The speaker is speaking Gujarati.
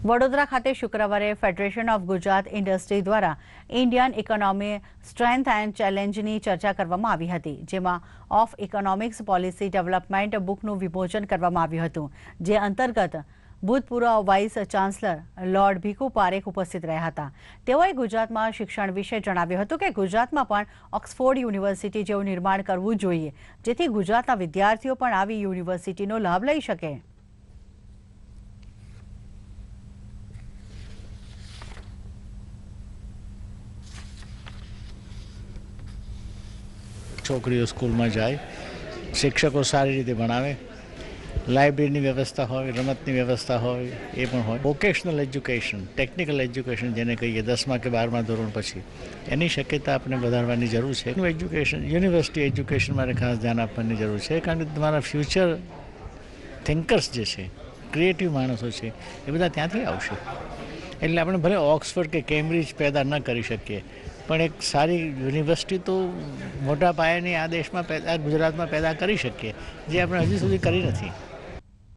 વડોદરા ખાતે શુક્રવારે ફેડરેશન ઓફ ગુજરાત ઇન્ડસ્ટ્રી દ્વારા ઇન્ડિયન ઇકોનોમી સ્ટ્રેન્થ એન્ડ ચેલેન્જની ચર્ચા કરવામાં આવી હતી, જેમાં ઓફ ઇકોનોમિક્સ પોલિસી ડેવલપમેન્ટ બુકનું વિમોચન કરવામાં આવ્યું હતું, જે અંતર્ગત ભૂતપૂર્વ vice chancellor lord Bhikhu Parekh ઉપસ્થિત રહ્યા હતા। તેઓએ ગુજરાતમાં શિક્ષણ વિશે જણાવ્યું હતું કે ગુજરાતમાં પણ ઓક્સફોર્ડ યુનિવર્સિટી જેવું નિર્માણ કરવું જોઈએ, જેથી ગુજરાતના વિદ્યાર્થીઓ પણ આવી યુનિવર્સિટીનો લાભ લઈ શકે। છોકરીઓ સ્કૂલમાં જાય, શિક્ષકો સારી રીતે ભણાવે, લાઇબ્રેરીની વ્યવસ્થા હોય, રમતની વ્યવસ્થા હોય, એ પણ હોય। વોકેશનલ એજ્યુકેશન, ટેકનિકલ એજ્યુકેશન જેને કહીએ 10મા કે 12મા ધોરણ પછી, એની શક્યતા આપણે વધારવાની જરૂર છે। એજ્યુકેશન, યુનિવર્સિટી એજ્યુકેશન માટે ખાસ ધ્યાન આપવાની જરૂર છે, કારણ કે તમારા ફ્યુચર થિંકર્સ જે છે, ક્રિએટિવ માણસો છે, એ બધા ત્યાંથી આવશે। એટલે આપણે ભલે ઓક્સફર્ડ કે કેમ્બ્રિજ પેદા ન કરી શકીએ, પણ એક સારી યુનિવર્સિટી તો મોટા પાયાની આ દેશમાં ગુજરાતમાં પેદા કરી શકીએ, જે આપણે હજી સુધી કરી નથી।